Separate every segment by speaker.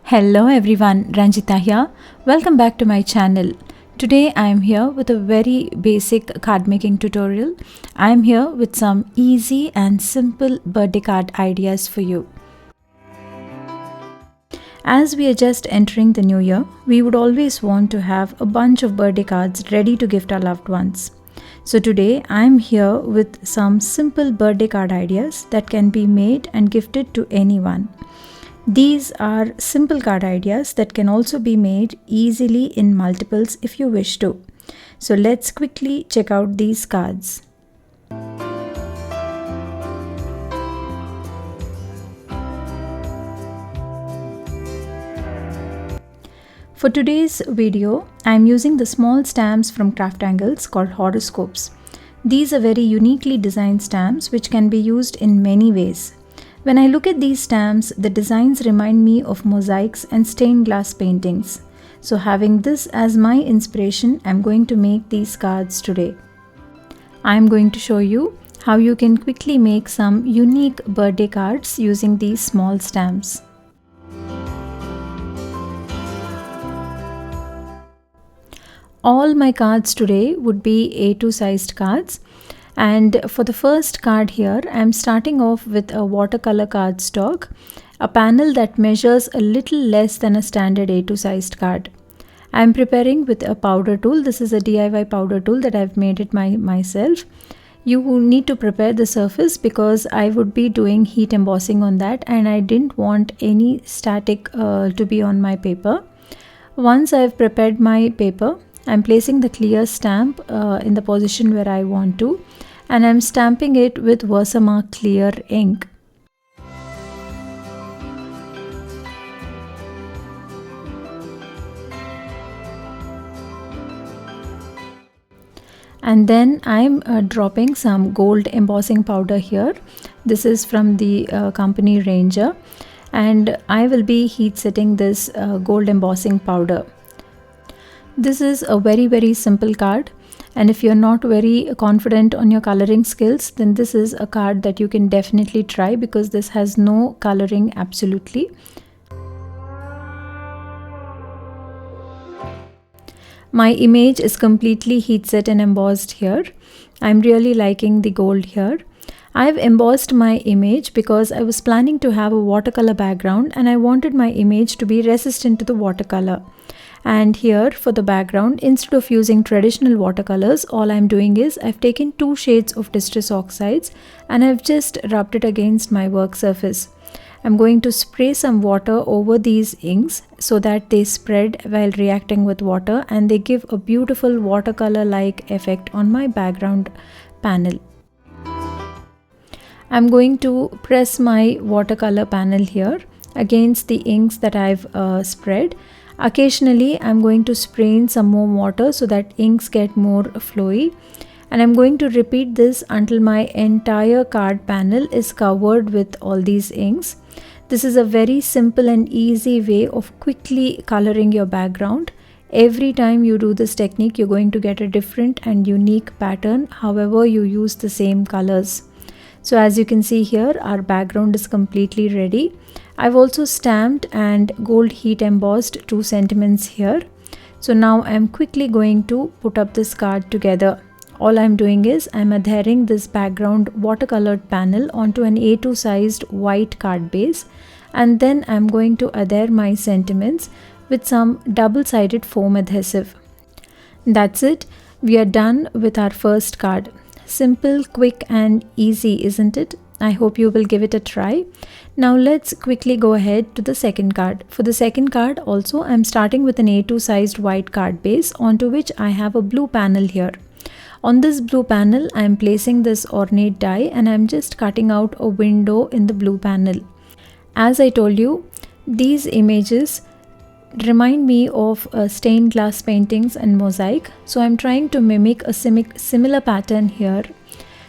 Speaker 1: Hello everyone, Ranjitha here. Welcome back to my channel. Today I am here with a very basic card making tutorial. I am here with some easy and simple birthday card ideas for you. As we are just entering the new year, we would always want to have a bunch of birthday cards ready to gift our loved ones. So today I am here with some simple birthday card ideas that can be made and gifted to anyone. These are simple card ideas that can also be made easily in multiples if you wish to. So let's quickly check out these cards. For today's video, I am using the small stamps from Craft Angles called horoscopes. These are very uniquely designed stamps which can be used in many ways. When I look at these stamps, the designs remind me of mosaics and stained glass paintings. So having this as my inspiration, I'm going to make these cards today. I'm going to show you how you can quickly make some unique birthday cards using these small stamps. All my cards today would be A2 sized cards. And for the first card here, I am starting off with a watercolor cardstock, a panel that measures a little less than a standard A2 sized card. I am preparing with a powder tool. This is a DIY powder tool that I've made it myself. You need to prepare the surface because I would be doing heat embossing on that and I didn't want any static to be on my paper. Once I've prepared my paper, I'm placing the clear stamp in the position where I want to, and I'm stamping it with Versamark clear ink. And then I'm dropping some gold embossing powder here. This is from the company Ranger, and I will be heat setting this gold embossing powder. This is a very simple card, and if you're not very confident on your coloring skills, then this is a card that you can definitely try because this has no coloring absolutely. My image is completely heat set and embossed here. I'm really liking the gold here. I've embossed my image because I was planning to have a watercolor background and I wanted my image to be resistant to the watercolor. And here for the background, instead of using traditional watercolors, all I'm doing is I've taken 2 shades of distress oxides and I've just rubbed it against my work surface. I'm going to spray some water over these inks so that they spread while reacting with water and they give a beautiful watercolor-like effect on my background panel. I'm going to press my watercolor panel here against the inks that I've spread. Occasionally, I'm going to spray in some more water so that inks get more flowy. And I'm going to repeat this until my entire card panel is covered with all these inks. This is a very simple and easy way of quickly coloring your background. Every time you do this technique, you're going to get a different and unique pattern, however you use the same colors. So as you can see here, our background is completely ready. I've also stamped and gold heat embossed 2 sentiments here. So now I'm quickly going to put up this card together. All I'm doing is I'm adhering this background watercolored panel onto an A2 sized white card base, and then I'm going to adhere my sentiments with some double-sided foam adhesive. That's it. We are done with our first card. Simple, quick and easy, isn't it? I hope you will give it a try. Now let's quickly go ahead to the second card. For the second card also, I'm starting with an A2 sized white card base onto which I have a blue panel here. On this blue panel, I'm placing this ornate die and I'm just cutting out a window in the blue panel. As I told you, these images remind me of stained glass paintings and mosaic. So I'm trying to mimic a similar pattern here.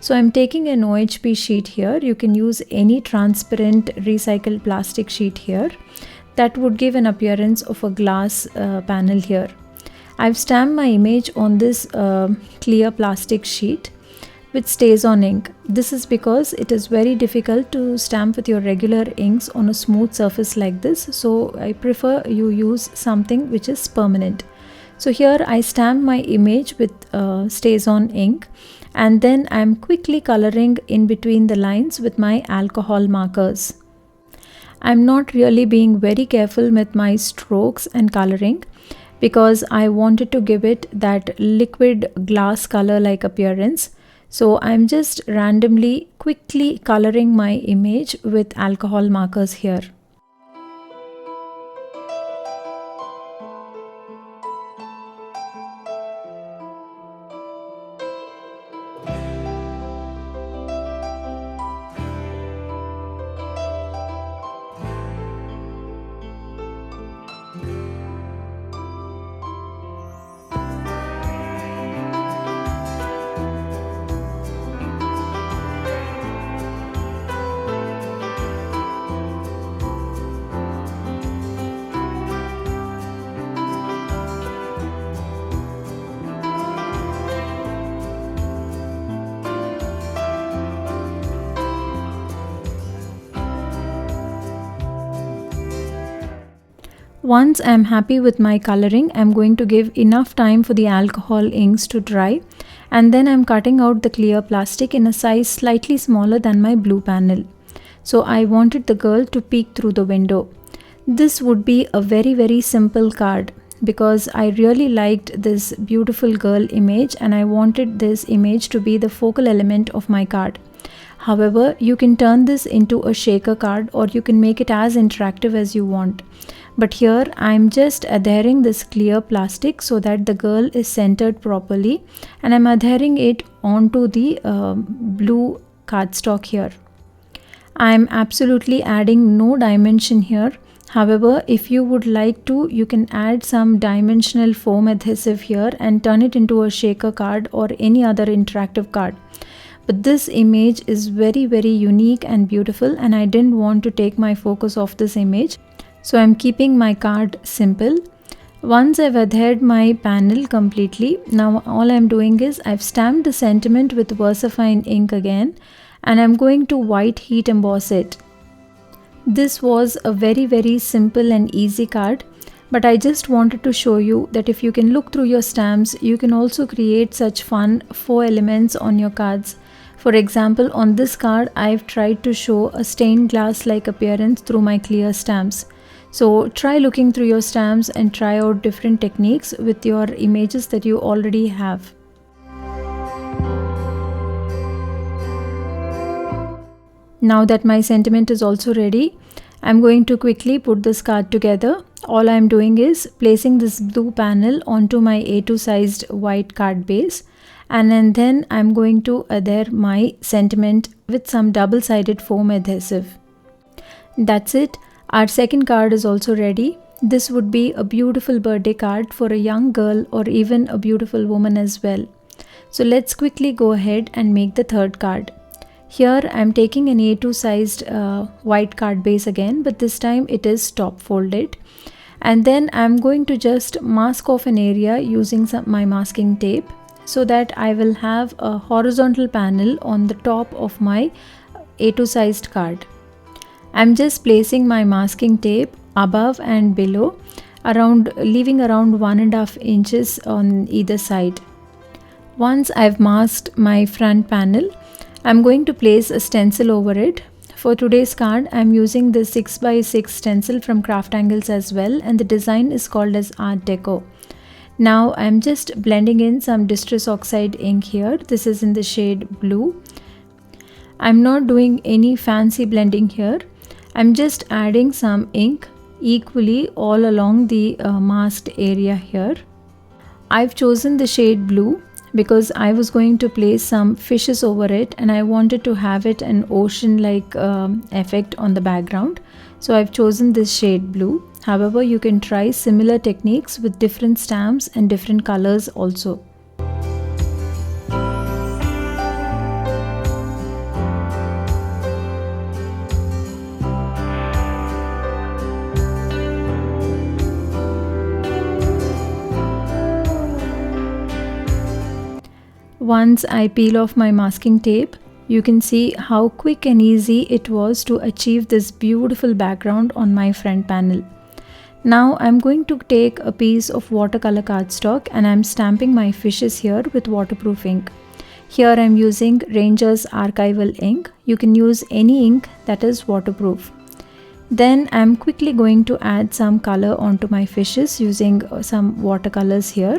Speaker 1: So I'm taking an OHP sheet here. You can use any transparent recycled plastic sheet here. That would give an appearance of a glass panel here. I've stamped my image on this clear plastic sheet. with stays on ink. This is because it is very difficult to stamp with your regular inks on a smooth surface like this, so I prefer you use something which is permanent. So here I stamp my image with stays on ink, and then I am quickly coloring in between the lines with my alcohol markers. I am not really being very careful with my strokes and coloring because I wanted to give it that liquid glass color like appearance. So I'm just randomly quickly coloring my image with alcohol markers here. Once I am happy with my coloring, I am going to give enough time for the alcohol inks to dry, and then I am cutting out the clear plastic in a size slightly smaller than my blue panel. So I wanted the girl to peek through the window. This would be a very simple card because I really liked this beautiful girl image and I wanted this image to be the focal element of my card. However, you can turn this into a shaker card or you can make it as interactive as you want. But here I am just adhering this clear plastic so that the girl is centered properly, and I am adhering it onto the blue cardstock here. I am absolutely adding no dimension here. However, if you would like to, you can add some dimensional foam adhesive here and turn it into a shaker card or any other interactive card. But this image is very unique and beautiful, and I didn't want to take my focus off this image. So I'm keeping my card simple. Once I've adhered my panel completely, now all I'm doing is I've stamped the sentiment with VersaFine ink again, and I'm going to white heat emboss it. This was a very simple and easy card, but I just wanted to show you that if you can look through your stamps, you can also create such fun faux elements on your cards. For example, on this card, I've tried to show a stained glass like appearance through my clear stamps. So try looking through your stamps and try out different techniques with your images that you already have. Now that my sentiment is also ready, I'm going to quickly put this card together. All I'm doing is placing this blue panel onto my A2 sized white card base, and then I'm going to adhere my sentiment with some double-sided foam adhesive. That's it. Our second card is also ready. This would be a beautiful birthday card for a young girl or even a beautiful woman as well. So let's quickly go ahead and make the third card. Here I am taking an A2 sized white card base again, but this time it is top folded. And then I am going to just mask off an area using my masking tape so that I will have a horizontal panel on the top of my A2 sized card. I'm just placing my masking tape above and below, leaving around 1.5 inches on either side. Once I've masked my front panel, I'm going to place a stencil over it. For today's card, I'm using the 6x6 stencil from Craft Angles as well, and the design is called as Art Deco. Now I'm just blending in some Distress Oxide ink here. This is in the shade blue. I'm not doing any fancy blending here. I'm just adding some ink equally all along the masked area here. I've chosen the shade blue because I was going to place some fishes over it and I wanted to have it an ocean-like effect on the background. So I've chosen this shade blue. However, you can try similar techniques with different stamps and different colors also. Once I peel off my masking tape, you can see how quick and easy it was to achieve this beautiful background on my front panel. Now I'm going to take a piece of watercolor cardstock and I'm stamping my fishes here with waterproof ink. Here I'm using Ranger's Archival ink. You can use any ink that is waterproof. Then I'm quickly going to add some color onto my fishes using some watercolors here.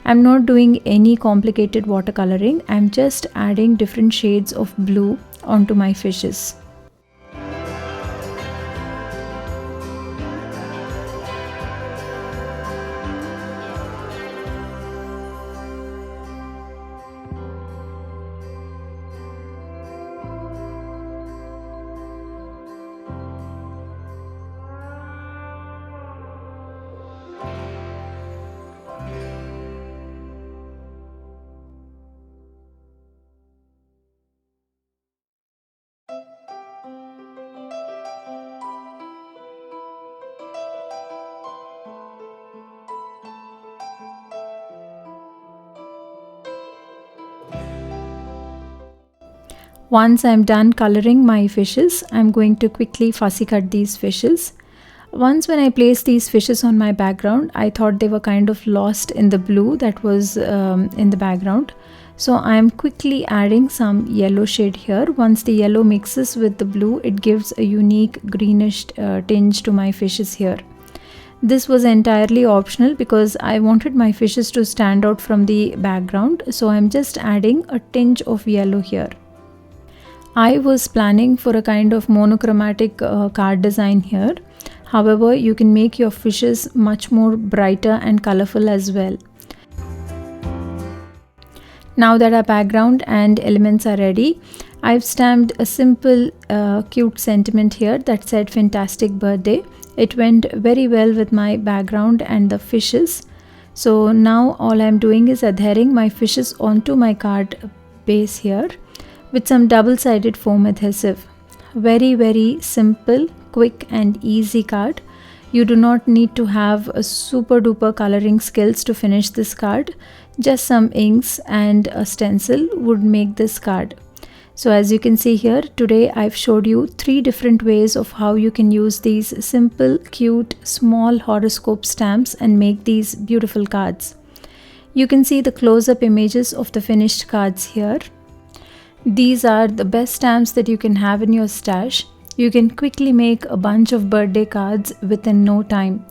Speaker 1: I'm not doing any complicated watercoloring. I'm just adding different shades of blue onto my fishes. Once I'm done coloring my fishes, I'm going to quickly fussy cut these fishes. Once when I placed these fishes on my background, I thought they were kind of lost in the blue that was in the background. So I'm quickly adding some yellow shade here. Once the yellow mixes with the blue, it gives a unique greenish tinge to my fishes here. This was entirely optional because I wanted my fishes to stand out from the background. So I'm just adding a tinge of yellow here. I was planning for a kind of monochromatic card design here. However, you can make your fishes much more brighter and colorful as well. Now that our background and elements are ready, I've stamped a simple cute sentiment here that said "Fantastic Birthday." It went very well with my background and the fishes. So now all I'm doing is adhering my fishes onto my card base here with some double-sided foam adhesive. Very simple, quick and easy card. You do not need to have a super duper coloring skills to finish this card. Just some inks and a stencil would make this card. So as you can see here, today I've showed you 3 different ways of how you can use these simple, cute, small horoscope stamps and make these beautiful cards. You can see the close-up images of the finished cards here. These are the best stamps that you can have in your stash. You can quickly make a bunch of birthday cards within no time.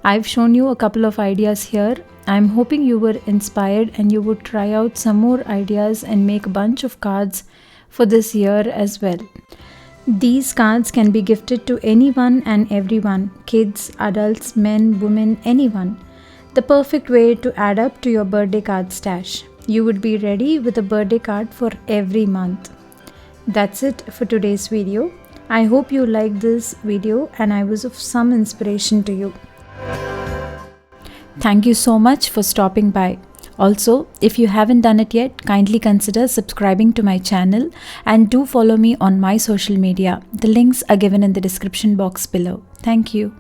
Speaker 1: I've shown you a couple of ideas here. I'm hoping you were inspired and you would try out some more ideas and make a bunch of cards for this year as well. These cards can be gifted to anyone and everyone, kids, adults, men, women, anyone. The perfect way to add up to your birthday card stash. You would be ready with a birthday card for every month. That's it for today's video. I hope you liked this video and I was of some inspiration to you. Thank you so much for stopping by. Also, if you haven't done it yet, kindly consider subscribing to my channel and do follow me on my social media. The links are given in the description box below. Thank you.